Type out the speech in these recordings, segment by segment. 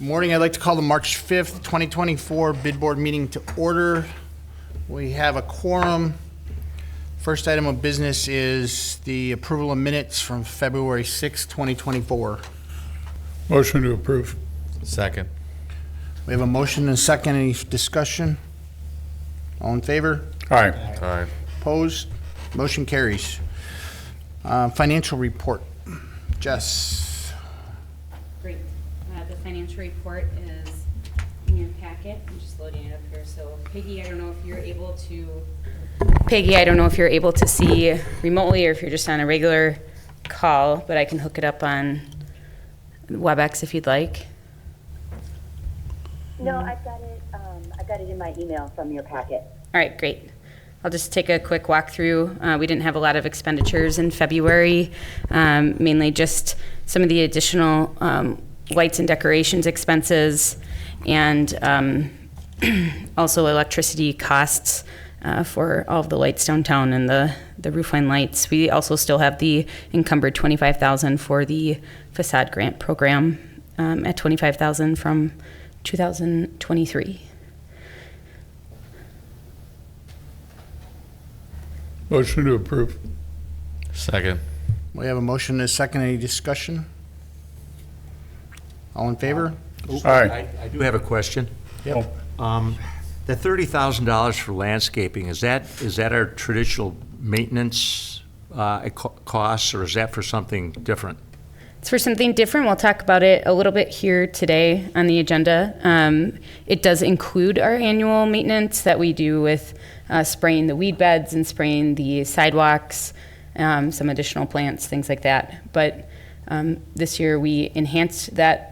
Good morning. I'd like to call the March 5th, 2024 bid board meeting to order. We have a quorum. First item of business is the approval of minutes from February 6th, 2024. Motion to approve. Second. We have a motion and a second. Any discussion? All in favor? Aye. Aye. Opposed? Motion carries. Financial report. Jess. Great. The financial report is in your packet. I'm just loading it up here. So Peggy, I don't know if you're able to see remotely or if you're just on a regular call, but I can hook it up on WebEx if you'd like. No, I've got it. I got it in my email from your packet. All right, great. I'll just take a quick walk through. We didn't have a lot of expenditures in February, mainly just some of the additional lights and decorations expenses, and also electricity costs for all of the lights downtown and the roofline lights. We also still have the encumbered $25,000 for the facade grant program at $25,000 from 2023. Motion to approve. Second. We have a motion and a second. Any discussion? All in favor? Aye. I do have a question. Yep. The $30,000 for landscaping, is that our traditional maintenance costs, or is that for something different? It's for something different. We'll talk about it a little bit here today on the agenda. It does include our annual maintenance that we do with spraying the weed beds and spraying the sidewalks, some additional plants, things like that. But this year we enhanced that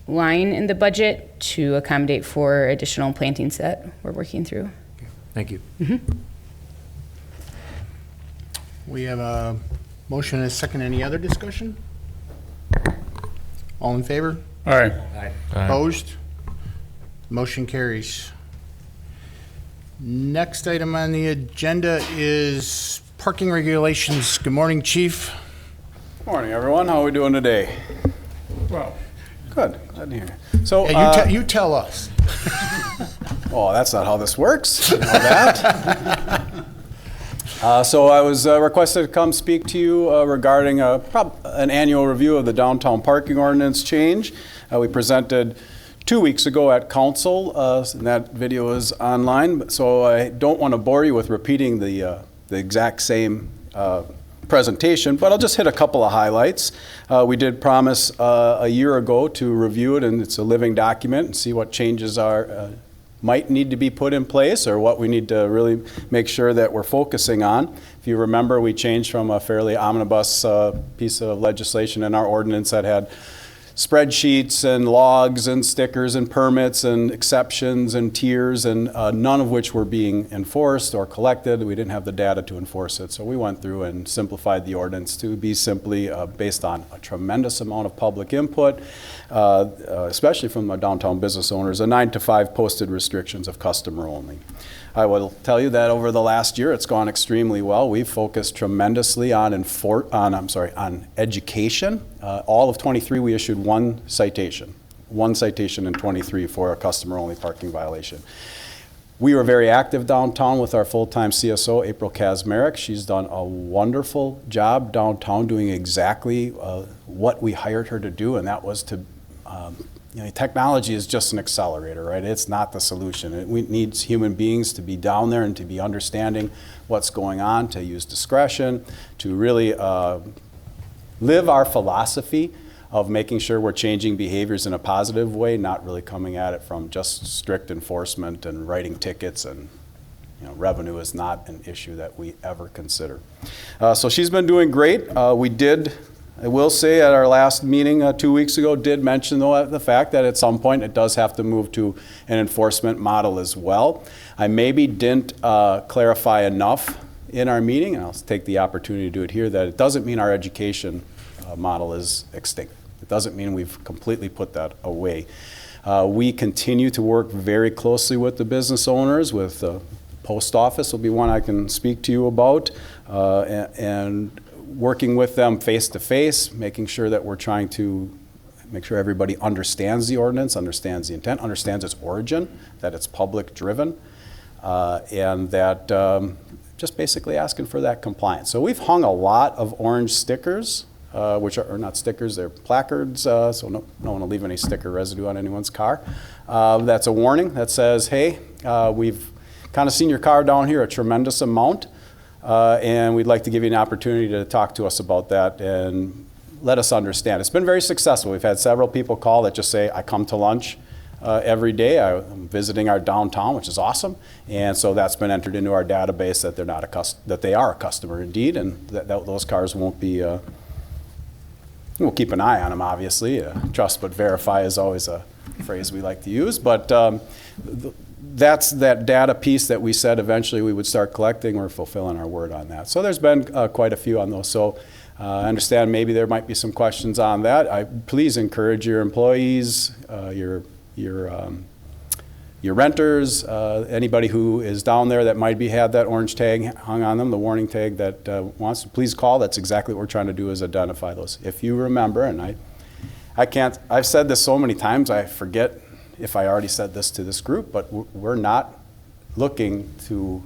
line in the budget to accommodate for additional plantings that we're working through. Thank you. We have a motion and a second. Any other discussion? All in favor? Aye. Aye. Opposed? Motion carries. Next item on the agenda is parking regulations. Good morning, Chief. Morning, everyone. How are we doing today? Well, Good. Glad to hear. So, Yeah, you tell us. oh, that's not how this works. You know that. So I was requested to come speak to you regarding an annual review of the downtown parking ordinance change. We presented 2 weeks ago at council, and that video is online. So I don't want to bore you with repeating the exact same presentation, but I'll just hit a couple of highlights. We did promise a year ago to review it, and it's a living document, and see what changes might need to be put in place, or what we need to really make sure that we're focusing on. If you remember, we changed from a fairly omnibus piece of legislation in our ordinance that had spreadsheets and logs and stickers and permits and exceptions and tiers, and none of which were being enforced or collected. We didn't have the data to enforce it. So we went through and simplified the ordinance to be simply based on a tremendous amount of public input, especially from the downtown business owners, a 9 to 5 posted restrictions of customer only. I will tell you that over the last year, it's gone extremely well. We've focused tremendously on education. All of 23, we issued one citation in 23 for a customer-only parking violation. We were very active downtown with our full-time CSO, April Kazmarek. She's done a wonderful job downtown doing exactly what we hired her to do, and that was to technology is just an accelerator, right? It's not the solution. We need human beings to be down there and to be understanding what's going on, to use discretion, to really live our philosophy of making sure we're changing behaviors in a positive way, not really coming at it from just strict enforcement and writing tickets, and revenue is not an issue that we ever consider. So she's been doing great. I will say at our last meeting 2 weeks ago, did mention though the fact that at some point it does have to move to an enforcement model as well. I maybe didn't clarify enough in our meeting, and I'll take the opportunity to do it here, that it doesn't mean our education model is extinct. It doesn't mean we've completely put that away. We continue to work very closely with the business owners, with the post office will be one I can speak to you about, and working with them face to face, making sure that we're trying to make sure everybody understands the ordinance, understands the intent, understands its origin, that it's public-driven, and that just basically asking for that compliance. So we've hung a lot of orange stickers, which are not stickers, they're placards, so no one will leave any sticker residue on anyone's car. That's a warning that says, hey, we've kind of seen your car down here a tremendous amount, and we'd like to give you an opportunity to talk to us about that and let us understand. It's been very successful. We've had several people call that just say, I come to lunch every day. I'm visiting our downtown, which is awesome. And so that's been entered into our database that they're not that they are a customer indeed, and that those cars won't be. We'll keep an eye on them, obviously. Trust but verify is always a phrase we like to use, but that's that data piece that we said eventually we would start collecting. We're fulfilling our word on that. So there's been quite a few on those. So I understand maybe there might be some questions on that. Please encourage your employees, your renters, anybody who is down there that might had that orange tag hung on them, the warning tag that wants to, please call. That's exactly what we're trying to do, is identify those. If you remember, and I've said this so many times, I forget if I already said this to this group, but we're not looking to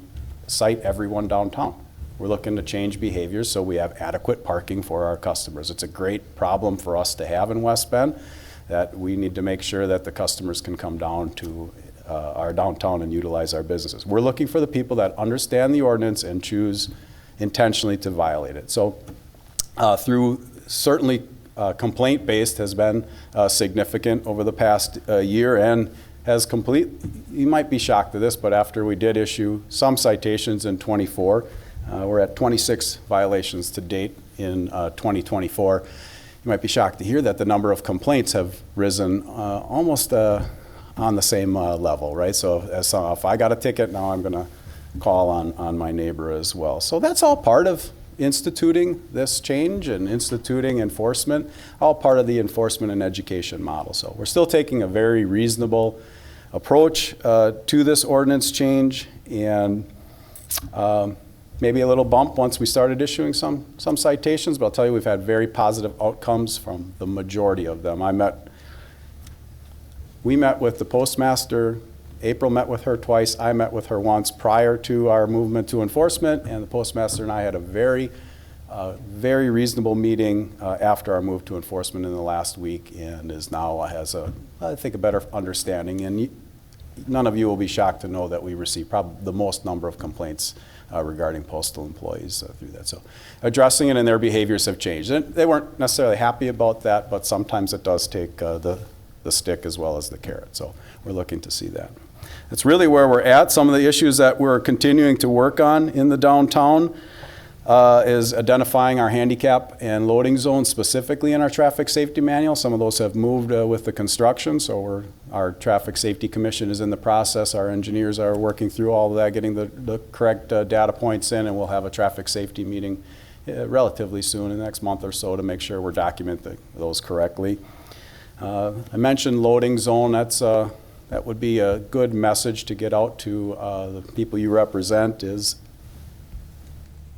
cite everyone downtown. We're looking to change behaviors so we have adequate parking for our customers. It's a great problem for us to have in West Bend, that we need to make sure that the customers can come down to our downtown and utilize our businesses. We're looking for the people that understand the ordinance and choose intentionally to violate it. So through certainly complaint-based has been significant over the past year, and has you might be shocked to this, but after we did issue some citations in -- we're at 26 violations to date in 2024. You might be shocked to hear that the number of complaints have risen almost on the same level, right? So if I got a ticket, now I'm going to call on my neighbor as well. So that's all part of instituting this change and instituting enforcement, all part of the enforcement and education model. So we're still taking a very reasonable approach to this ordinance change, and maybe a little bump once we started issuing some citations, but I'll tell you, we've had very positive outcomes from the majority of them. We met with the postmaster. April met with her twice. I met with her once prior to our movement to enforcement, and the postmaster and I had a very reasonable meeting after our move to enforcement in the last week, and has I think a better understanding. And none of you will be shocked to know that we receive probably the most number of complaints regarding postal employees through that. So addressing it, and their behaviors have changed. And they weren't necessarily happy about that, but sometimes it does take the stick as well as the carrot. So we're looking to see that. That's really where we're at. Some of the issues that we're continuing to work on in the downtown is identifying our handicap and loading zones specifically in our traffic safety manual. Some of those have moved with the construction, so our traffic safety commission is in the process. Our engineers are working through all of that, getting the correct data points in, and we'll have a traffic safety meeting relatively soon, in the next month or so, to make sure we're documenting those correctly. I mentioned loading zone. That would be a good message to get out to the people you represent. Is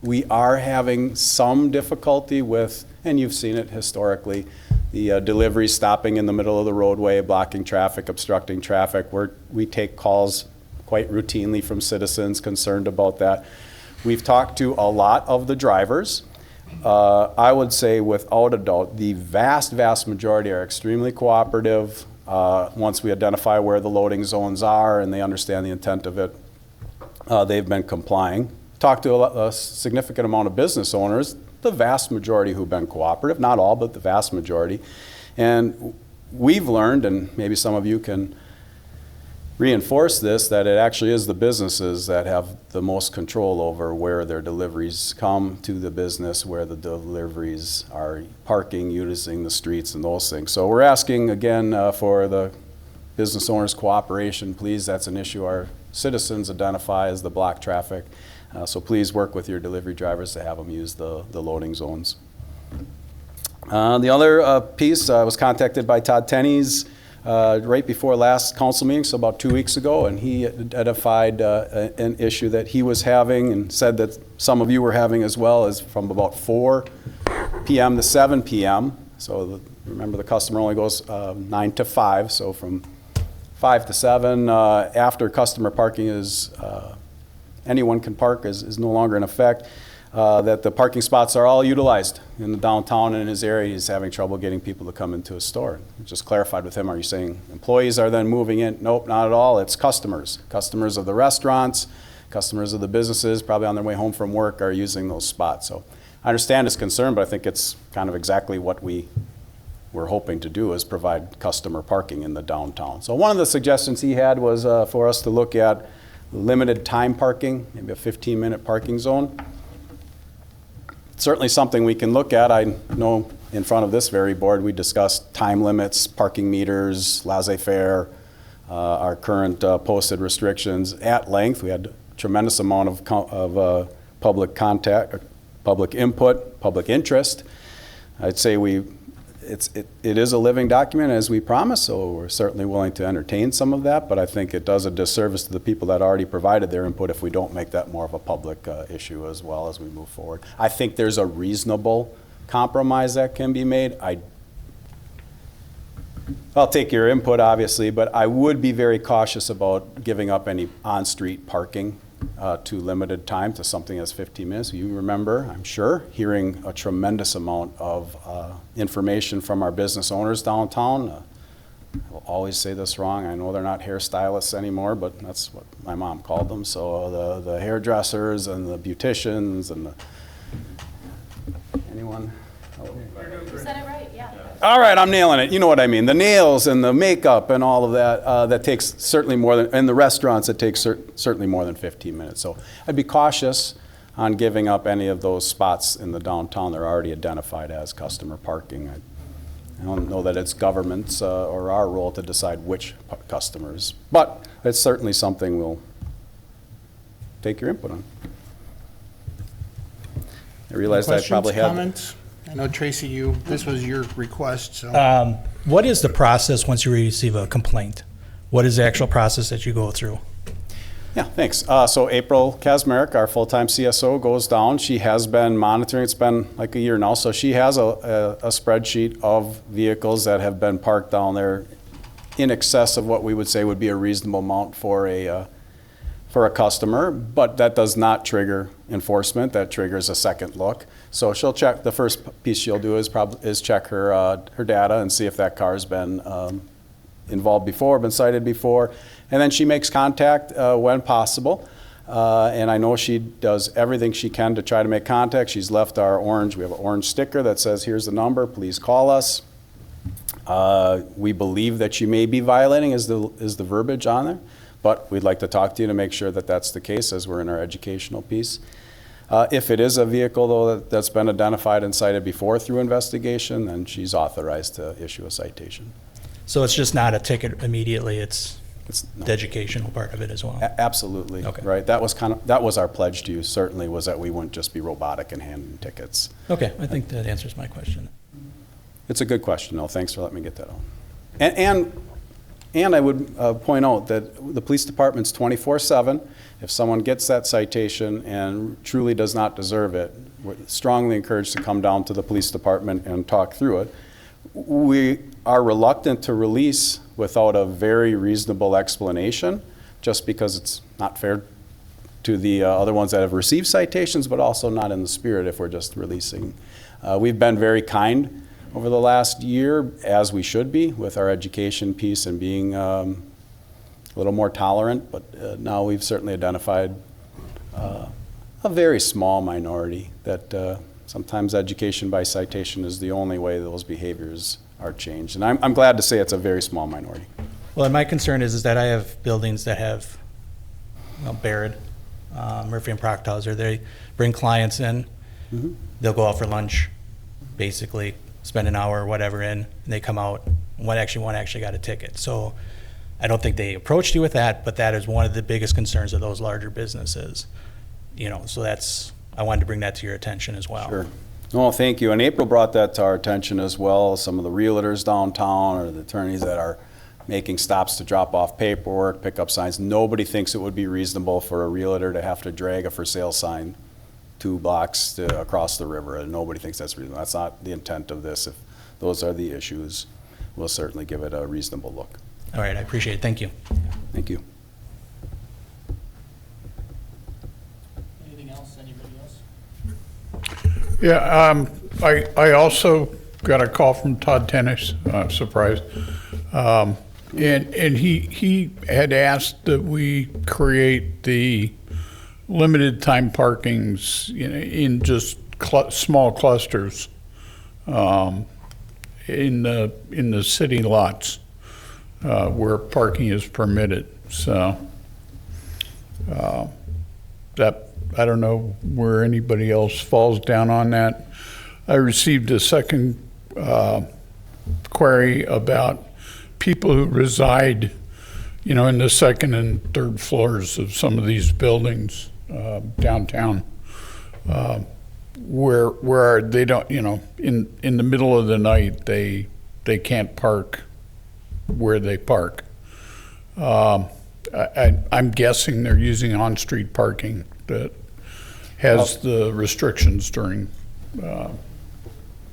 we are having some difficulty with, and you've seen it historically, the deliveries stopping in the middle of the roadway, blocking traffic, obstructing traffic. We take calls quite routinely from citizens concerned about that. We've talked to a lot of the drivers. I would say without a doubt, the vast majority are extremely cooperative. Once we identify where the loading zones are and they understand the intent of it, they've been complying. Talked to a significant amount of business owners, the vast majority who've been cooperative, not all, but the vast majority. And we've learned, and maybe some of you can reinforce this, that it actually is the businesses that have the most control over where their deliveries come to the business, where the deliveries are parking, using the streets, and those things. So we're asking again for the business owners' cooperation. Please, that's an issue our citizens identify as the block traffic. So please work with your delivery drivers to have them use the loading zones. The other piece, I was contacted by Todd Tenney's right before last council meeting, so about 2 weeks ago, and he identified an issue that he was having and said that some of you were having as well, is from about 4 p.m. to 7 p.m. So Remember, the customer only goes 9 to 5, so from 5 to 7, after customer parking is, anyone can park is no longer in effect, that the parking spots are all utilized in the downtown and in his area. He's having trouble getting people to come into his store. Just clarified with him, are you saying employees are then moving in? Nope, not at all. It's customers. Customers of the restaurants, customers of the businesses, probably on their way home from work, are using those spots. So I understand his concern, but I think it's kind of exactly what we're hoping to do, is provide customer parking in the downtown. So one of the suggestions he had was for us to look at limited time parking, maybe a 15-minute parking zone. Certainly something we can look at. I know in front of this very board we discussed time limits, parking meters, laissez-faire, our current posted restrictions at length. We had a tremendous amount of public contact, public input, public interest. I'd say it is a living document, as we promised, so we're certainly willing to entertain some of that, but I think it does a disservice to the people that already provided their input if we don't make that more of a public issue as well as we move forward. I think there's a reasonable compromise that can be made. I'll take your input, obviously, but I would be very cautious about giving up any on-street parking to limited time to something that's 15 minutes. You remember, I'm sure, hearing a tremendous amount of information from our business owners downtown. I'll always say this wrong. I know they're not hairstylists anymore, but that's what my mom called them. So the hairdressers and the beauticians and anyone? You said it right, yeah. All right, I'm nailing it. You know what I mean. The nails and the makeup and all of that, that takes certainly more than, in the restaurants, it takes certainly more than 15 minutes. So I'd be cautious on giving up any of those spots in the downtown. They're already identified as customer parking. I don't know that it's government's or our role to decide which customers, but it's certainly something we'll take your input on. I realized I probably Questions, had. comments? I know, Tracy, this was your request, so. What is the process once you receive a complaint? What is the actual process that you go through? Yeah, thanks. So April Kazmarek, our full-time CSO, goes down. She has been monitoring. It's been like a year now. So she has a spreadsheet of vehicles that have been parked down there in excess of what we would say would be a reasonable amount for a customer, but that does not trigger enforcement. That triggers a second look. So she'll check. The first piece she'll do is check her data and see if that car's been involved before, been cited before, and then she makes contact when possible. And I know she does everything she can to try to make contact. She's left our orange. We have an orange sticker that says, "Here's the number. Please call us." We believe that you may be violating is the verbiage on there, but we'd like to talk to you to make sure that that's the case as we're in our educational piece. If it is a vehicle, though, that's been identified and cited before through investigation, then she's authorized to issue a citation. So it's just not a ticket immediately, it's No. the educational part of it as well? Absolutely, Okay. right. That was our pledge to you, certainly, was that we wouldn't just be robotic in handing tickets. Okay, I think that answers my question. It's a good question, though. Thanks for letting me get that out. And I would point out that the police department's 24/7. If someone gets that citation and truly does not deserve it, we're strongly encouraged to come down to the police department and talk through it. We are reluctant to release without a very reasonable explanation, just because it's not fair to the other ones that have received citations, but also not in the spirit if we're just releasing. We've been very kind over the last year, as we should be, with our education piece and being a little more tolerant, but now we've certainly identified a very small minority that sometimes education by citation is the only way those behaviors are changed. And I'm glad to say it's a very small minority. Well, and my concern is that I have buildings that have, Baird, Murphy and Procthauser, they bring clients in, they'll go out for lunch, basically, spend an hour or whatever in, and they come out, one actually got a ticket. So I don't think they approached you with that, but that is one of the biggest concerns of those larger businesses. So I wanted to bring that to your attention as well. Sure. No, thank you. And April brought that to our attention as well. Some of the realtors downtown or the attorneys that are making stops to drop off paperwork, pick up signs. Nobody thinks it would be reasonable for a realtor to have to drag a for sale sign 2 blocks across the river. And nobody thinks that's reasonable. That's not the intent of this. If those are the issues. We'll certainly give it a reasonable look. All right, I appreciate it. Thank you. Thank you. Anything else, anybody else? Yeah, I also got a call from Todd Tennis, surprised. And he had asked that we create the limited time parkings, in just small clusters, in the city lots, where parking is permitted. So, that, I don't know where anybody else falls down on that. I received a second query about people who reside, in the second and third floors of some of these buildings downtown, where they don't, in the middle of the night, they can't park where they park. I'm guessing they're using on-street parking that has the restrictions during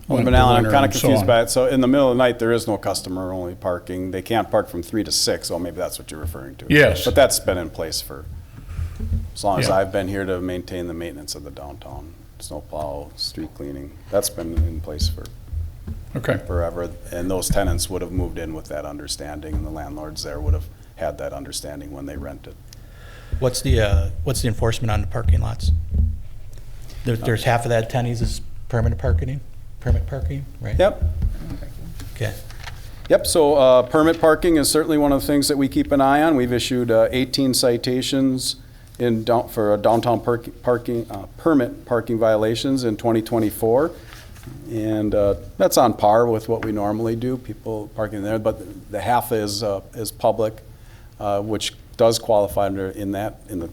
Alderman Allen, I'm winter kind of and so confused on. by it. So in the middle of the night, there is no customer-only parking. They can't park from 3 to 6, so maybe that's what you're referring to. Yes. But that's been in place for as long as Yeah. I've been here to maintain the maintenance of the downtown. Snowplow, street cleaning, that's been in place for Okay, forever. And those tenants would have moved in with that understanding, and the landlords there would have had that understanding when they rented. What's the enforcement on the parking lots? There's half of that Tenny's is permit parking, right? Yep. Okay. Yep, so permit parking is certainly one of the things that we keep an eye on. We've issued 18 citations for downtown permit parking violations in 2024. And that's on par with what we normally do, people parking there. But the half is public, which does qualify under, in the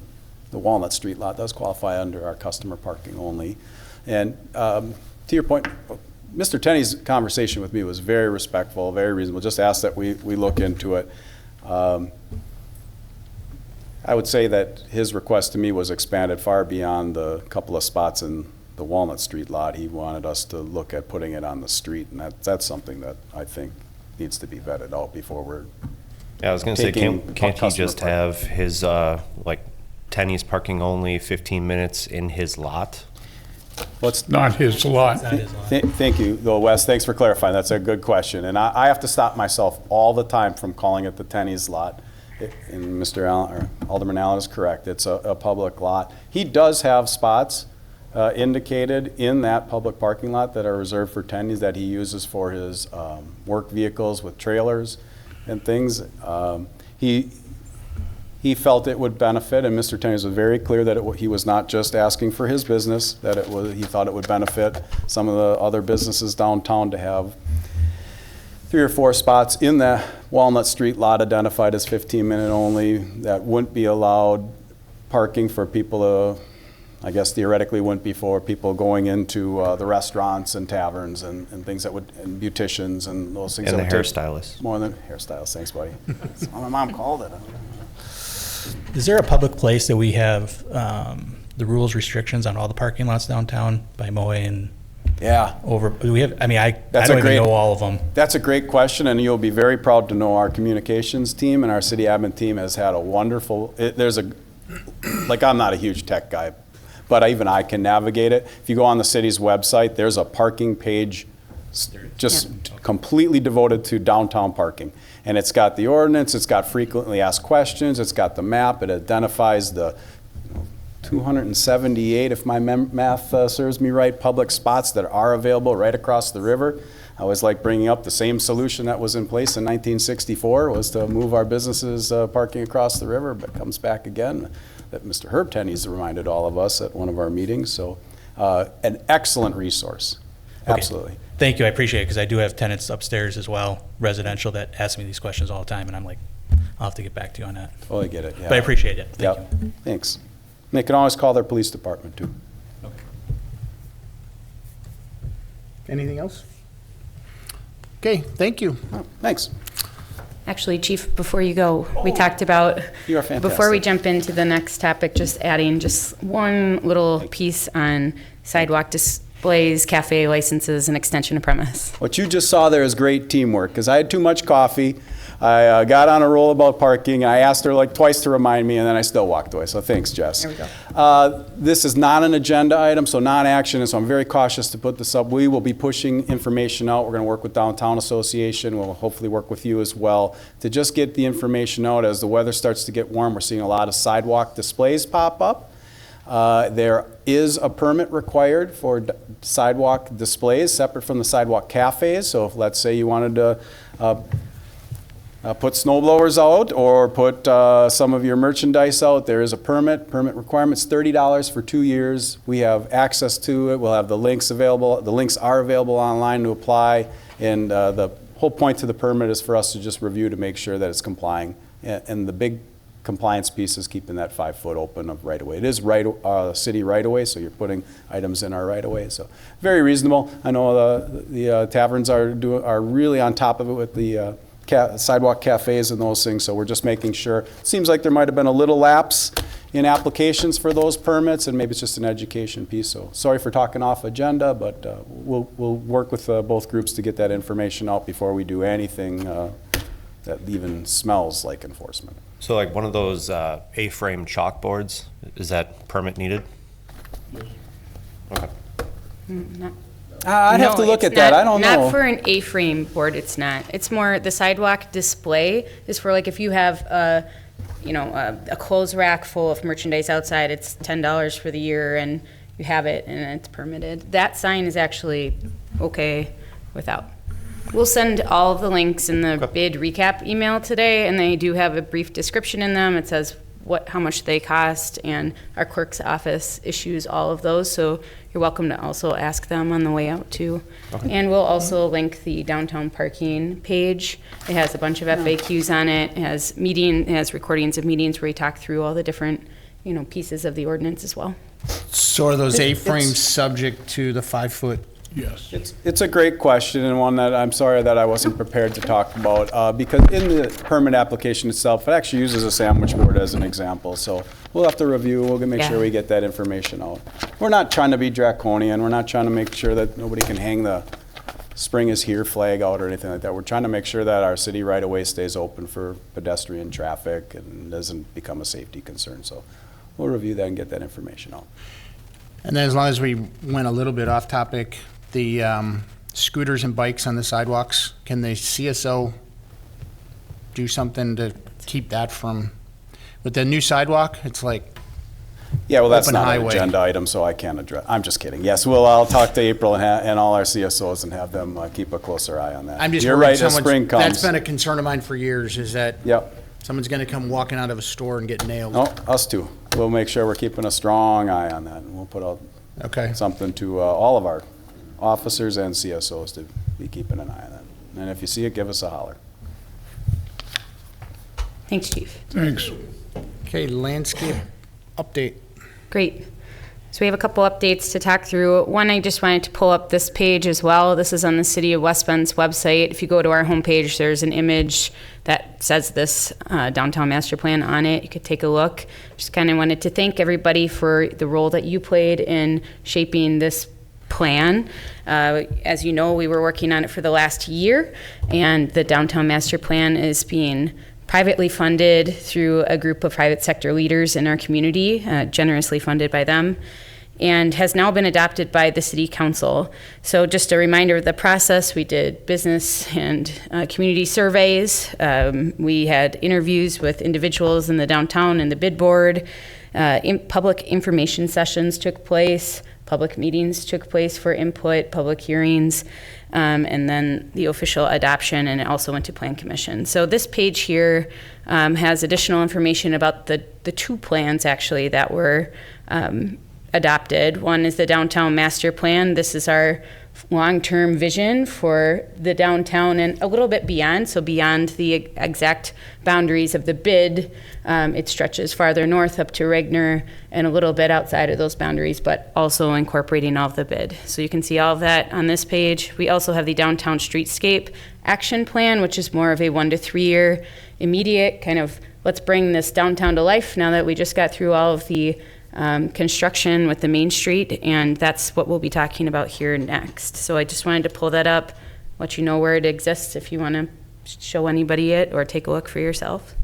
Walnut Street lot, does qualify under our customer parking only. And to your point, Mr. Tenney's conversation with me was very respectful, very reasonable. Just asked that we look into it. I would say that his request to me was expanded far beyond the couple of spots in the Walnut Street lot. He wanted us to look at putting it on the street, and that's something that I think needs to be vetted out before we're Yeah, I was going to say, taking can't he customer just parking. have his, Tenny's parking only 15 minutes in his lot? not his lot. That is a lot. Thank you, though, Wes. Thanks for clarifying. That's a good question. And I have to stop myself all the time from calling it the Tenney's lot. And Mr. Allen, or Alderman Allen is correct. It's a public lot. He does have spots indicated in that public parking lot that are reserved for Tenney's that he uses for his work vehicles with trailers and things. He felt it would benefit, and Mr. Tenney's was very clear that he was not just asking for his business, that he thought it would benefit some of the other businesses downtown to have 3 or 4 spots in the Walnut Street lot identified as 15-minute only that wouldn't be allowed parking for people, I guess theoretically wouldn't be for people going into the restaurants and taverns and things that would, and beauticians and those things. And that the would take hairstylists. More than hairstylists, thanks buddy. That's what my mom called it. Is there a public place that we have the rules, restrictions on all the parking lots downtown by Moe and Yeah. over? Do we have? I mean, I That's don't a even great- know all of them. That's a great question, and you'll be very proud to know our communications team and our city admin team has had a wonderful, I'm not a huge tech guy, but even I can navigate it. If you go on the city's website, there's a parking page just completely devoted to downtown parking. And it's got the ordinance, it's got frequently asked questions, it's got the map, it identifies the 278, if my math serves me right, public spots that are available right across the river. I always like bringing up the same solution that was in place in 1964 was to move our businesses parking across the river, but comes back again that Mr. Herb Tenney's reminded all of us at one of our meetings. So an excellent resource, Okay. absolutely. Thank you. I appreciate it because I do have tenants upstairs as well, residential, that ask me these questions all the time, and I'm like, I'll have to get back to you on that. Oh, I get it, yeah. But I appreciate it. Thank Yep. you. Thanks. And they can always call their police department too. Anything else? Okay, thank you. Oh, thanks. Actually, Chief, before you go, we talked about, You are before we fantastic. jump into the next topic, just adding just one little piece on sidewalk displays, cafe licenses, and extension of premise. What you just saw there is great teamwork, because I had too much coffee. I got on a roll about parking. I asked her like twice to remind me, and then I still walked away. So thanks, Jess. There we go. This is not an agenda item, so non-action, and so I'm very cautious to put this up. We will be pushing information out. We're going to work with Downtown Association. We'll hopefully work with you as well to just get the information out. As the weather starts to get warm, we're seeing a lot of sidewalk displays pop up. There is a permit required for sidewalk displays separate from the sidewalk cafes. So if, let's say, you wanted to put snow blowers out or put some of your merchandise out, there is a permit. Permit requirement's $30 for 2 years. We have access to it. We'll have the links available. The links are available online to apply. And the whole point to the permit is for us to just review to make sure that it's complying. And the big compliance piece is keeping that 5 foot open of right of way. It is city right of way, so you're putting items in our right of way. So very reasonable. I know the taverns are really on top of it with the sidewalk cafes and those things. So we're just making sure. Seems like there might have been a little lapse in applications for those permits, and maybe it's just an education piece. So sorry for talking off agenda, but we'll work with both groups to get that information out before we do anything that even smells like enforcement. So like one of those A-frame chalkboards, is that permit needed? Okay. I'd have to look at that. I don't know. Not for an A-frame board, it's not. It's more, the sidewalk display is for like if you have a clothes rack full of merchandise outside, it's $10 for the year and you have it and it's permitted. That sign is actually okay without. We'll send all of the links in the bid recap email today, and they do have a brief description in them. It says how much they cost, and our clerk's office issues all of those, so you're welcome to also ask them on the way out too. Okay. And we'll also link the downtown parking page. It has a bunch of FAQs on it. It has recordings of meetings where we talk through all the different pieces of the ordinance as well. So are those A-frames subject to the 5 foot? Yes. It's a great question, and one that I'm sorry that I wasn't prepared to talk about, because in the permit application itself, it actually uses a sandwich board as an example. So we'll have to review. We'll make sure we get that information out. We're not trying to be draconian. We're not trying to make sure that nobody can hang the spring is here flag out or anything like that. We're trying to make sure that our city right-of-way stays open for pedestrian traffic and doesn't become a safety concern. So we'll review that and get that information out. And then as long as we went a little bit off topic, the scooters and bikes on the sidewalks, can the CSO do something to keep that from, with the new sidewalk, it's like yeah, well, that's open not highway. an agenda item, so I can't address. I'm just kidding. Yes, I'll talk to April and all our CSOs and have them keep a closer eye on that. I'm just You're worried right, as spring comes. That's been a concern of mine for years, is that someone's going to come walking out of a store and get nailed. No, us too. We'll make sure we're keeping a strong eye on that, and we'll put out something to all of our officers and CSOs to be keeping an eye on that. And if you see it, give us a holler. Thanks, Chief. Thanks. Okay, landscape update. Great. So we have a couple updates to talk through. One, I just wanted to pull up this page as well. This is on the City of West Bend's website. If you go to our homepage, there's an image that says this downtown master plan on it. You could take a look. Just kind of wanted to thank everybody for the role that you played in shaping this plan. As you know, we were working on it for the last year, and the downtown master plan is being privately funded through a group of private sector leaders in our community, generously funded by them, and has now been adopted by the City Council. So just a reminder of the process, we did business and community surveys. We had interviews with individuals in the downtown and the bid board. Public information sessions took place. Public meetings took place for input, public hearings, and then the official adoption, and it also went to Plan Commission. So this page here has additional information about the two plans actually that were adopted. One is the Downtown Master Plan. This is our long-term vision for the downtown and a little bit beyond, so beyond the exact boundaries of the bid. It stretches farther north up to Regner and a little bit outside of those boundaries, but also incorporating all of the bid. So you can see all of that on this page. We also have the Downtown Streetscape Action Plan, which is more of a 1 to 3 year immediate kind of, let's bring this downtown to life now that we just got through all of the construction with the Main Street, and that's what we'll be talking about here next. So I just wanted to pull that up, let you know where it exists if you want to show anybody it or take a look for yourself.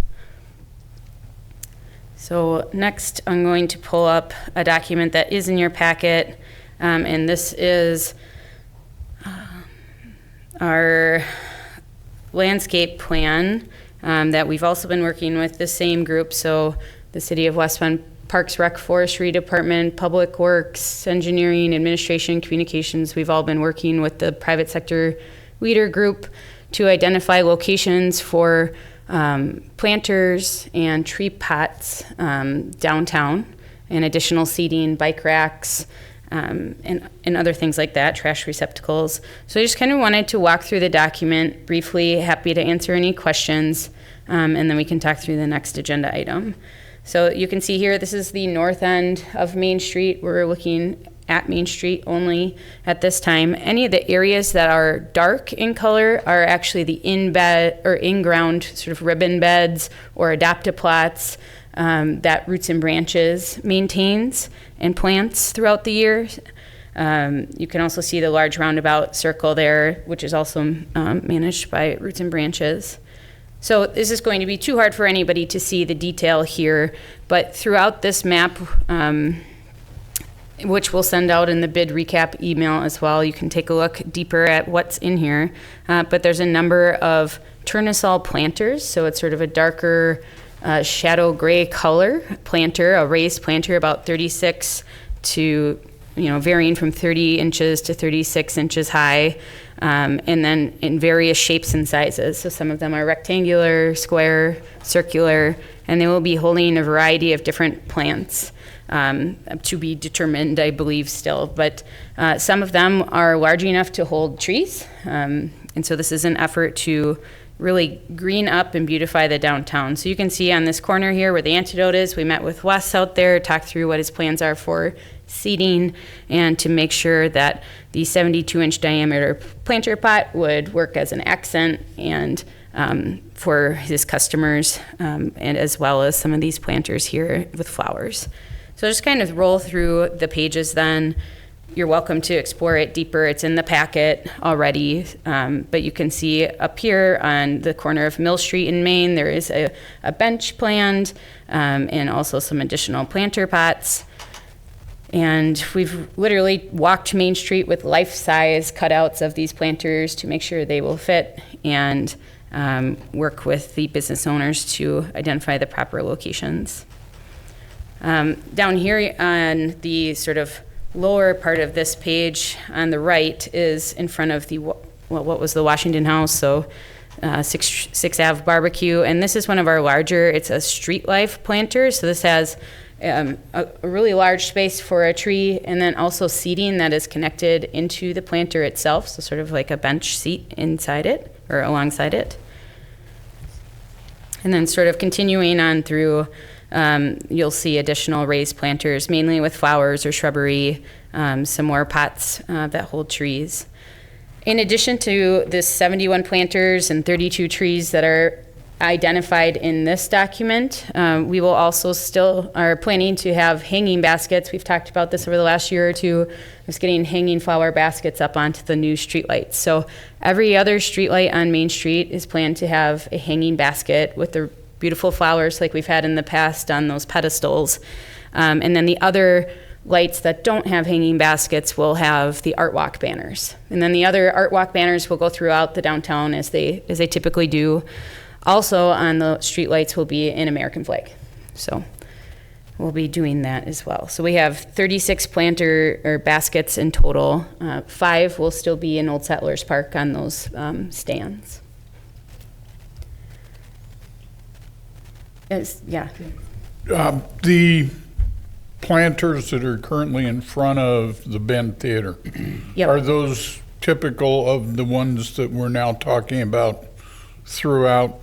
So next, I'm going to pull up a document that is in your packet, and this is our landscape plan that we've also been working with the same group. So the City of West Bend Parks, Rec, Forestry Department, Public Works, Engineering, Administration, Communications. We've all been working with the private sector leader group to identify locations for planters and tree pots downtown, and additional seating, bike racks, and other things like that, trash receptacles. So I just kind of wanted to walk through the document briefly, happy to answer any questions, and then we can talk through the next agenda item. So you can see here, this is the north end of Main Street. We're looking at Main Street only at this time. Any of the areas that are dark in color are actually the in-bed or in-ground sort of ribbon beds or adaptoplots that Roots and Branches maintains and plants throughout the year. You can also see the large roundabout circle there, which is also managed by Roots and Branches. So this is going to be too hard for anybody to see the detail here, but throughout this map, which we'll send out in the bid recap email as well, you can take a look deeper at what's in here. But there's a number of tournesol planters, so it's sort of a darker shadow gray color planter, a raised planter about 36 to, varying from 30 inches to 36 inches high. And then in various shapes and sizes. So some of them are rectangular, square, circular, and they will be holding a variety of different plants to be determined, I believe, still. But some of them are large enough to hold trees. And so this is an effort to really green up and beautify the downtown. So you can see on this corner here where the Antidote is, we met with Wes out there, talked through what his plans are for seating, and to make sure that the 72-inch diameter planter pot would work as an accent and for his customers, and as well as some of these planters here with flowers. So just kind of roll through the pages then. You're welcome to explore it deeper. It's in the packet already, but you can see up here on the corner of Mill Street in Maine, there is a bench planned and also some additional planter pots. And we've literally walked Main Street with life-size cutouts of these planters to make sure they will fit, and work with the business owners to identify the proper locations. Down here on the sort of lower part of this page on the right is in front of the, what was the Washington House, so 6th Ave Barbecue, and this is one of our larger, it's a street life planter, so this has a really large space for a tree, and then also seating that is connected into the planter itself, so sort of like a bench seat inside it, or alongside it. And then sort of continuing on through, you'll see additional raised planters, mainly with flowers or shrubbery, some more pots that hold trees. In addition to the 71 planters and 32 trees that are identified in this document, we will also still are planning to have hanging baskets. We've talked about this over the last year or two, just getting hanging flower baskets up onto the new streetlights. So every other streetlight on Main Street is planned to have a hanging basket with the beautiful flowers like we've had in the past on those pedestals. And then the other lights that don't have hanging baskets will have the Art Walk banners. And then the other Art Walk banners will go throughout the downtown as they typically do. Also on the street lights will be an American flag. So we'll be doing that as well. So we have 36 planter or baskets in total. 5 will still be in Old Settlers Park on those stands. Yeah. The planters that are currently in front of the Bend Theater, Yep. are those typical of the ones that we're now talking about throughout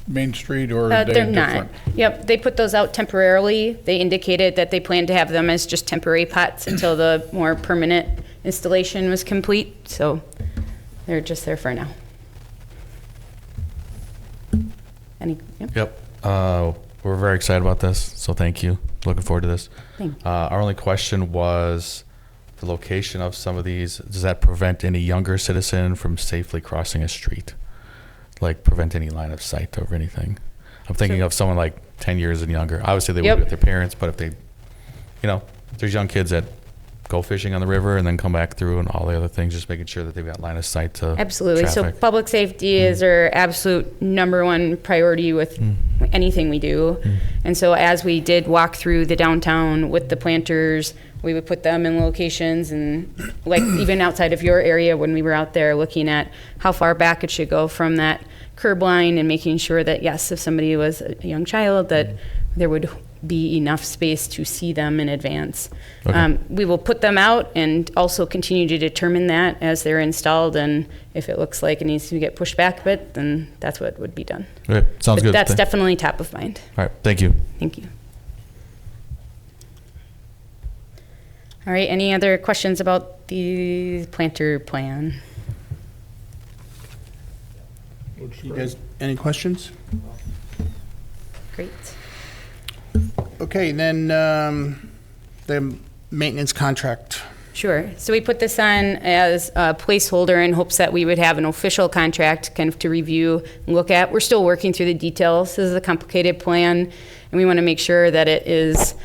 Main Street, or are they They're different? not. Yep, they put those out temporarily. They indicated that they plan to have them as just temporary pots until the more permanent installation was complete. So they're just there for now. Yep. Yep. We're very excited about this, so thank you. Looking forward to this. Thank Our only question was the location of some of these. Does that prevent any younger citizen from safely crossing a street? Like prevent any line of sight over anything? I'm thinking of someone like 10 years and younger. Obviously, they would Yep. be with their parents, but if they, there's young kids that go fishing on the river and then come back through and all the other things, just making sure that they've got line of sight to Absolutely. So traffic. public safety is our absolute number one priority with anything we do. And so as we did walk through the downtown with the planters, we would put them in locations and like even outside of your area when we were out there looking at how far back it should go from that curb line and making sure that, yes, if somebody was a young child, that there would be enough space to see them in advance. Okay. We will put them out and also continue to determine that as they're installed, and if it looks like it needs to get pushed back a bit, then that's what would be done. Okay, sounds But good. that's definitely top of mind. All right, thank you. Thank you. All right, any other questions about the planter plan? You guys, any questions? Great. Okay, then the maintenance contract. Sure. So we put this on as a placeholder in hopes that we would have an official contract kind of to review and look at. We're still working through the details. This is a complicated plan, and we want to make sure that it is,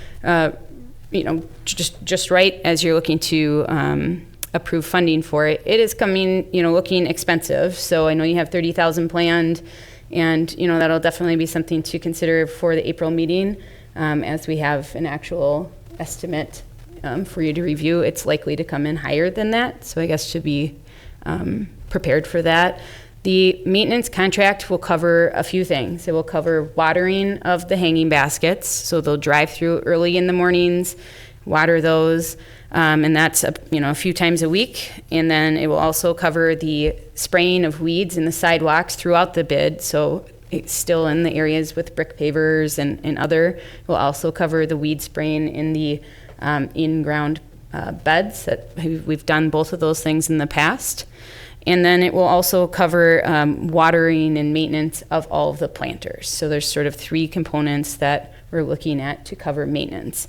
just right as you're looking to approve funding for it. It is coming, looking expensive. So I know you have 30,000 planned, and that'll definitely be something to consider for the April meeting. As we have an actual estimate for you to review, it's likely to come in higher than that. So I guess should be prepared for that. The maintenance contract will cover a few things. It will cover watering of the hanging baskets. So they'll drive through early in the mornings, water those, and that's a few times a week. And then it will also cover the spraying of weeds in the sidewalks throughout the bid. So it's still in the areas with brick pavers and other. We'll also cover the weed spraying in the in-ground beds. That we've done both of those things in the past. And then it will also cover watering and maintenance of all of the planters. So there's sort of three components that we're looking at to cover maintenance.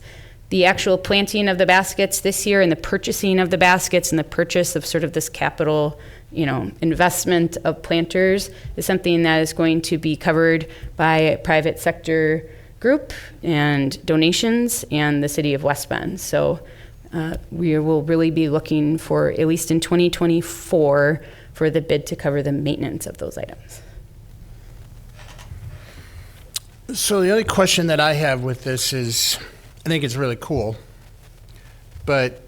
The actual planting of the baskets this year and the purchasing of the baskets and the purchase of sort of this capital investment of planters is something that is going to be covered by a private sector group and donations and the city of West Bend. So we will really be looking for, at least in 2024, for the bid to cover the maintenance of those items. So the only question that I have with this is, I think it's really cool, but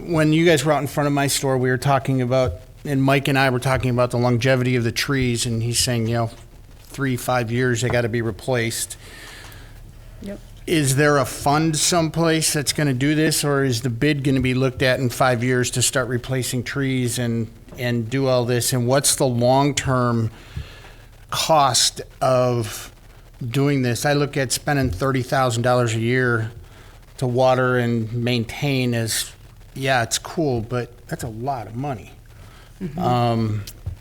when you guys were out in front of my store, we were talking about, and Mike and I were talking about the longevity of the trees, and he's saying, 3-5 years, they got to be replaced. Yep. Is there a fund someplace that's going to do this, or is the bid going to be looked at in 5 years to start replacing trees and do all this? And what's the long-term cost of doing this? I look at spending $30,000 a year to water and maintain as, yeah, it's cool, but that's a lot of money.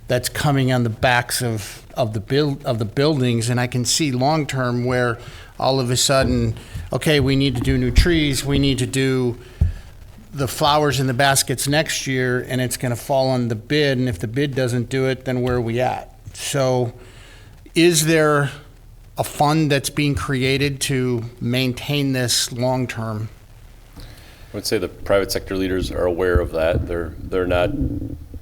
That's coming on the backs of the buildings, and I can see long term where all of a sudden, okay, we need to do new trees, we need to do the flowers in the baskets next year, and it's going to fall on the bid, and if the bid doesn't do it, then where are we at? So is there a fund that's being created to maintain this long term? I would say the private sector leaders are aware of that. They're not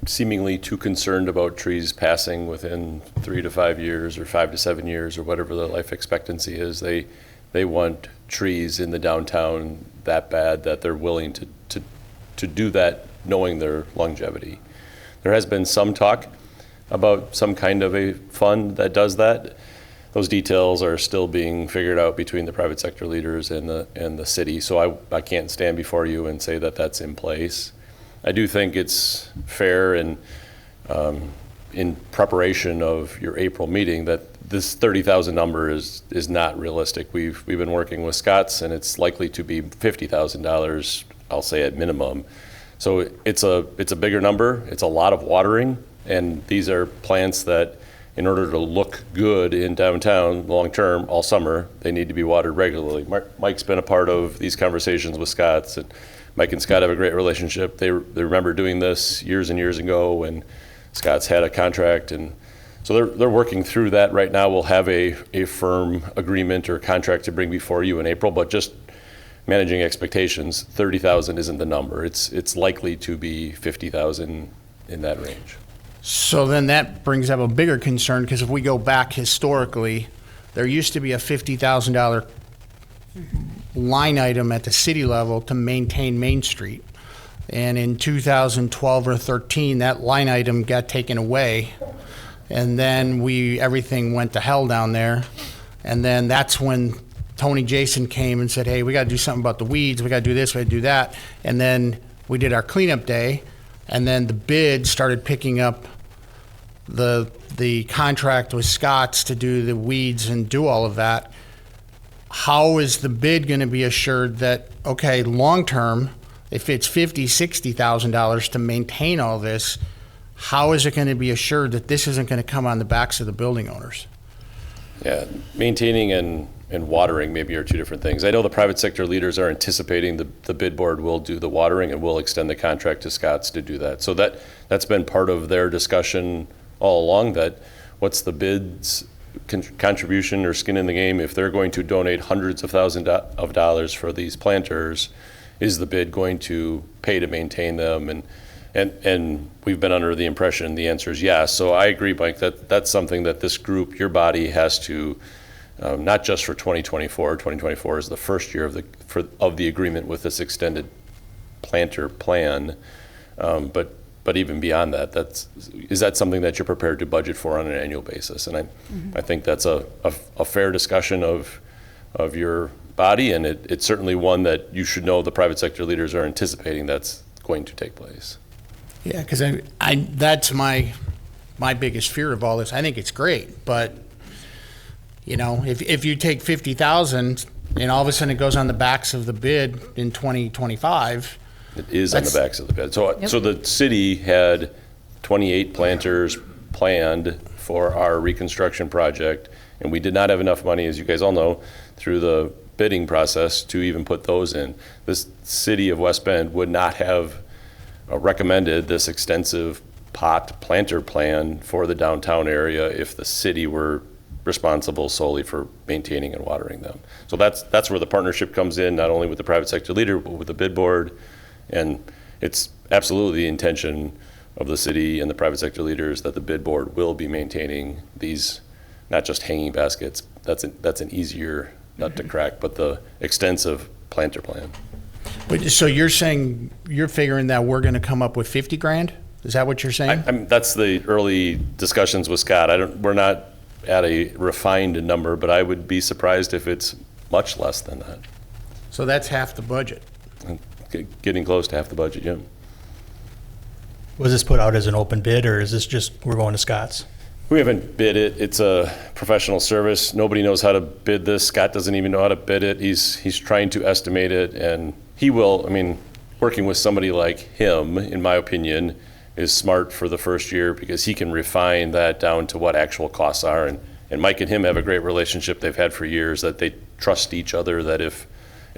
seemingly too concerned about trees passing within 3 to 5 years or 5 to 7 years or whatever the life expectancy is. They want trees in the downtown that bad that they're willing to do that knowing their longevity. There has been some talk about some kind of a fund that does that. Those details are still being figured out between the private sector leaders and the city, so I can't stand before you and say that that's in place. I do think it's fair and in preparation of your April meeting that this 30,000 number is not realistic. We've been working with Scott's, and it's likely to be $50,000, I'll say at minimum. So it's a bigger number. It's a lot of watering, and these are plants that in order to look good in downtown long-term, all summer, they need to be watered regularly. Mike's been a part of these conversations with Scott's, and Mike and Scott have a great relationship. They remember doing this years and years ago when Scott's had a contract, and so they're working through that right now. We'll have a firm agreement or contract to bring before you in April, but just managing expectations, 30,000 isn't the number. It's likely to be 50,000 in that range. So then that brings up a bigger concern, because if we go back historically, there used to be a $50,000 line item at the city level to maintain Main Street. And in 2012 or 13, that line item got taken away. And then everything went to hell down there. And then that's when Tony Jason came and said, hey, we got to do something about the weeds. We got to do this, we got to do that. And then we did our cleanup day. And then the bid started picking up the contract with Scott's to do the weeds and do all of that. How is the bid going to be assured that, okay, long-term, if it's $50,000, $60,000 to maintain all this, how is it going to be assured that this isn't going to come on the backs of the building owners? Yeah, maintaining and watering maybe are two different things. I know the private sector leaders are anticipating the bid board will do the watering and will extend the contract to Scott's to do that. So that's been part of their discussion all along, that what's the bid's contribution or skin in the game if they're going to donate hundreds of thousands of dollars for these planters. Is the bid going to pay to maintain them? And we've been under the impression the answer is yes. So I agree, Mike, that's something that this group, your body, has to, not just for 2024. 2024 is the first year of the agreement with this extended planter plan. But even beyond that, is that something that you're prepared to budget for on an annual basis? And I think that's a fair discussion of your body, and it's certainly one that you should know the private sector leaders are anticipating that's going to take place. Yeah, because that's my biggest fear of all this. I think it's great, but if you take 50,000 and all of a sudden it goes on the backs of the bid in 2025. It is on the backs of the bid. So the city had 28 planters planned for our reconstruction project, and we did not have enough money, as you guys all know, through the bidding process to even put those in. This city of West Bend would not have recommended this extensive pot planter plan for the downtown area if the city were responsible solely for maintaining and watering them. So that's where the partnership comes in, not only with the private sector leader, but with the bid board. And it's absolutely the intention of the city and the private sector leaders that the bid board will be maintaining these, not just hanging baskets. That's an easier nut to crack, but the extensive planter plan. But so you're saying you're figuring that we're going to come up with 50 grand? Is that what you're saying? That's the early discussions with Scott. We're not at a refined number, but I would be surprised if it's much less than that. So that's half the budget. Getting close to half the budget, yeah. Was this put out as an open bid, or is this just we're going to Scott's? We haven't bid it. It's a professional service. Nobody knows how to bid this. Scott doesn't even know how to bid it. He's trying to estimate it, and he will. Working with somebody like him, in my opinion, is smart for the first year because he can refine that down to what actual costs are. And Mike and him have a great relationship they've had for years, that they trust each other, that if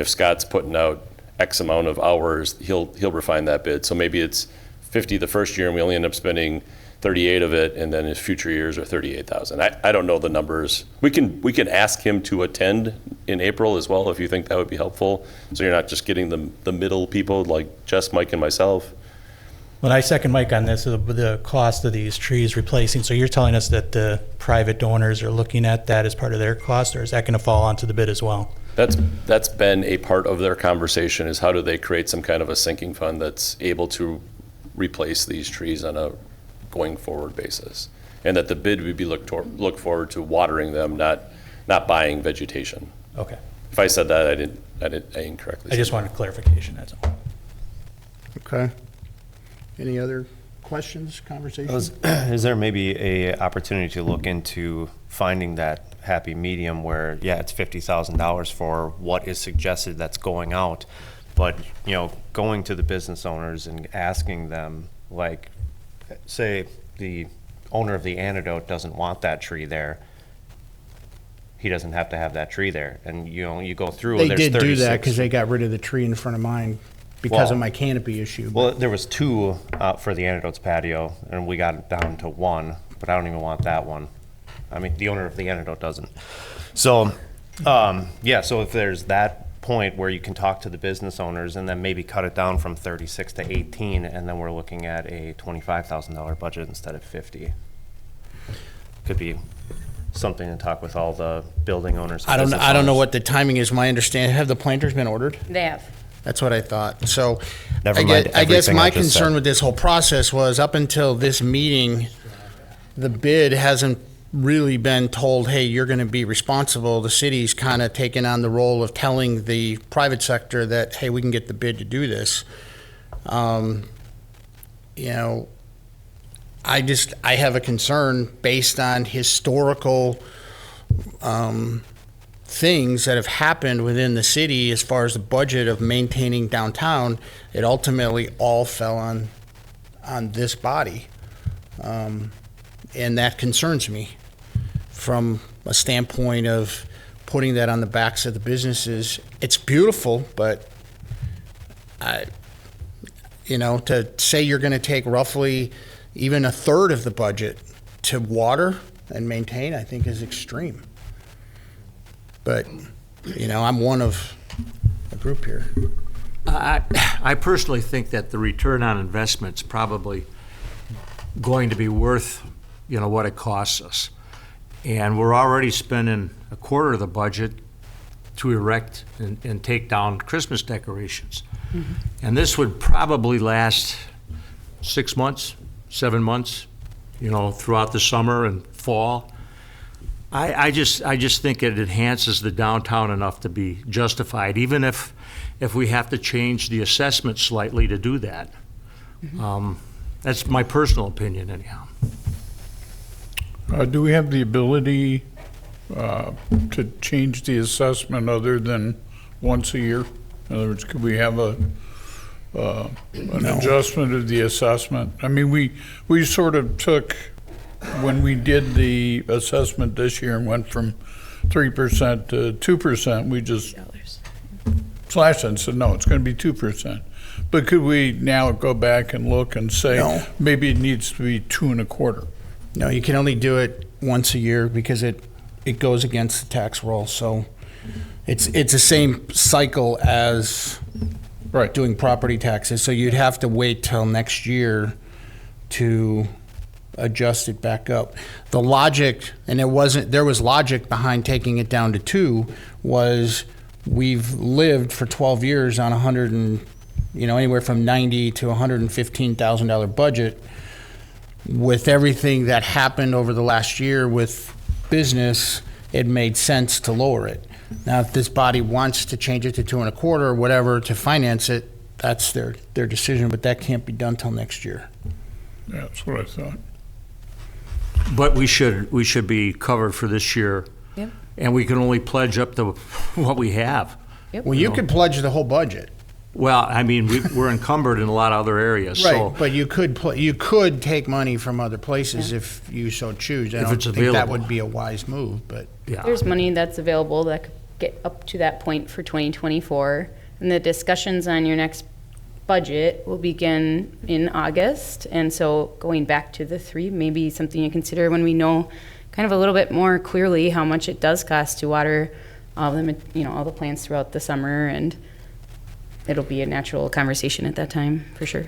Scott's putting out X amount of hours, he'll refine that bid. So maybe it's 50 the first year and we only end up spending 38 of it, and then his future years are 38,000. I don't know the numbers. We can ask him to attend in April as well if you think that would be helpful. So you're not just getting the middle people like Jess, Mike, and myself. Well, I second Mike on this, the cost of these trees replacing. So you're telling us that the private donors are looking at that as part of their cost, or is that going to fall onto the bid as well? That's been a part of their conversation, is how do they create some kind of a sinking fund that's able to replace these trees on a going forward basis, and that the bid would be look forward to watering them, not buying vegetation. Okay. If I said that, I incorrectly. I just wanted clarification. That's all. Okay. Any other questions, conversations? Is there maybe a opportunity to look into finding that happy medium where, yeah, it's $50,000 for what is suggested that's going out, but going to the business owners and asking them, like, say the owner of the Antidote doesn't want that tree there, he doesn't have to have that tree there. And, you know, you go through, They there's did do 36. that because they got rid of the tree in front of mine because of Well- my canopy issue. Well, there was 2 for the Antidotes patio, and we got it down to 1, but I don't even want that one. I mean, the owner of the Antidote doesn't. So, yeah, so if there's that point where you can talk to the business owners and then maybe cut it down from 36 to 18, and then we're looking at a $25,000 budget instead of 50. Could be something to talk with all the building owners. and I don't business know owners. what the timing is. My understanding, have the planters been ordered? They have. That's what I thought. So Never I mind guess, I guess everything my I just concern said. with this whole process was up until this meeting, the bid hasn't really been told, hey, you're going to be responsible. The city's kind of taken on the role of telling the private sector that, hey, we can get the bid to do this. You know, I have a concern based on historical things that have happened within the city as far as the budget of maintaining downtown. It ultimately all fell on this body. And that concerns me from a standpoint of putting that on the backs of the businesses. It's beautiful, but to say you're going to take roughly even a third of the budget to water and maintain, I think is extreme. But, I'm one of a group here. I personally think that the return on investment's probably going to be worth, what it costs us. And we're already spending a quarter of the budget to erect and take down Christmas decorations. And this would probably last 6 months, 7 months, throughout the summer and fall. I just think it enhances the downtown enough to be justified, even if we have to change the assessment slightly to do that. That's my personal opinion anyhow. Do we have the ability to change the assessment other than once a year? In other words, could we have an adjustment of the assessment? I mean, we sort of took, when we did the assessment this year and went from 3% to 2%, we just slashed it and said, no, it's going to be 2%. But could we now go back and look and say, No. maybe it needs to be 2.25%? No, you can only do it once a year because it goes against the tax roll. So it's the same cycle as Right. doing property taxes. So you'd have to wait till next year to adjust it back up. The logic, and there was logic behind taking it down to 2, was we've lived for 12 years on anywhere from $90,000 to $115,000 budget. With everything that happened over the last year with business, it made sense to lower it. Now, if this body wants to change it to 2.25 or whatever to finance it, that's their decision, but that can't be done till next year. Yeah, that's what I thought. But we should be covered for this year. Yep. And we can only pledge up to what we have. Well, you could pledge the whole budget. Well, I mean, we're encumbered in a lot of other areas, so. Right, but you could take money from other places if you so choose. I If don't it's think that available. would be a wise move, but Yeah. There's money that's available that could get up to that point for 2024. And the discussions on your next budget will begin in August. And so going back to the 3 may be something you consider when we know kind of a little bit more clearly how much it does cost to water all the plants throughout the summer. And it'll be a natural conversation at that time, for sure.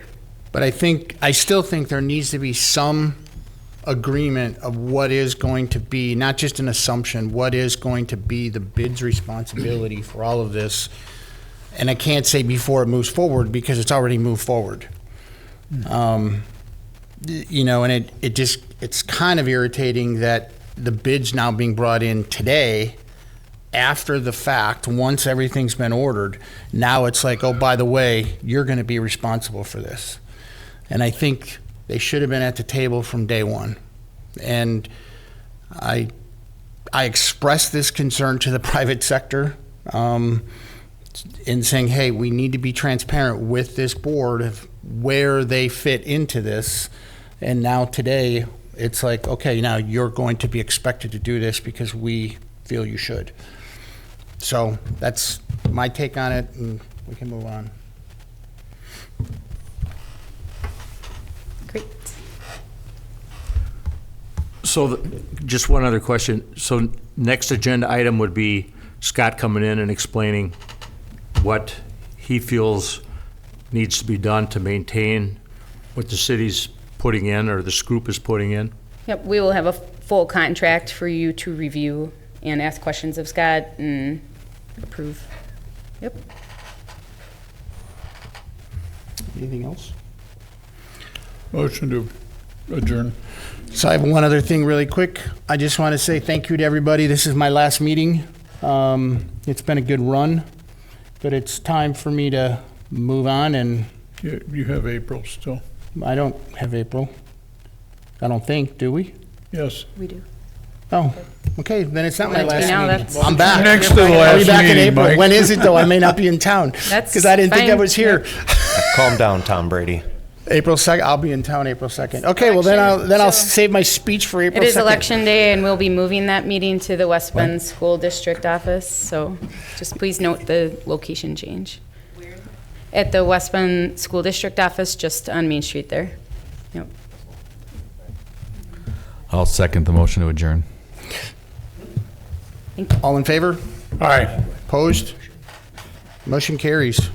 But I still think there needs to be some agreement of what is going to be, not just an assumption, what is going to be the bid's responsibility for all of this. And I can't say before it moves forward because it's already moved forward. And it's kind of irritating that the bid's now being brought in today after the fact, once everything's been ordered. Now it's like, oh, by the way, you're going to be responsible for this. And I think they should have been at the table from day one. And I expressed this concern to the private sector in saying, hey, we need to be transparent with this board of where they fit into this. And now today, it's like, okay, now you're going to be expected to do this because we feel you should. So that's my take on it, and we can move on. Great. So just one other question. So next agenda item would be Scott coming in and explaining what he feels needs to be done to maintain what the city's putting in or this group is putting in? Yep, we will have a full contract for you to review and ask questions of Scott and approve. Yep. Anything else? Motion to adjourn. So I have one other thing really quick. I just want to say thank you to everybody. This is my last meeting. It's been a good run, but it's time for me to move on, and You have April still. I don't have April. I don't think, do we? Yes. We do. Oh, okay, then it's not my Want it to be last now? meeting. That's- I'm back. Next to the I'll be last back in meeting, April. Mike. When is it, though? I may not be in town. That's because I didn't think I fine. was here. Calm down, Tom Brady. April 2nd, I'll be in town April 2nd. Okay, well, then I'll So- save my speech for April It 2nd. is election day, and we'll be moving that meeting to the West Bend School District office, so just please note the location change. Where? At the West Bend School District office, just on Main Street there. Yep. I'll second the motion to adjourn. All in favor? Aye. Opposed? Motion carries.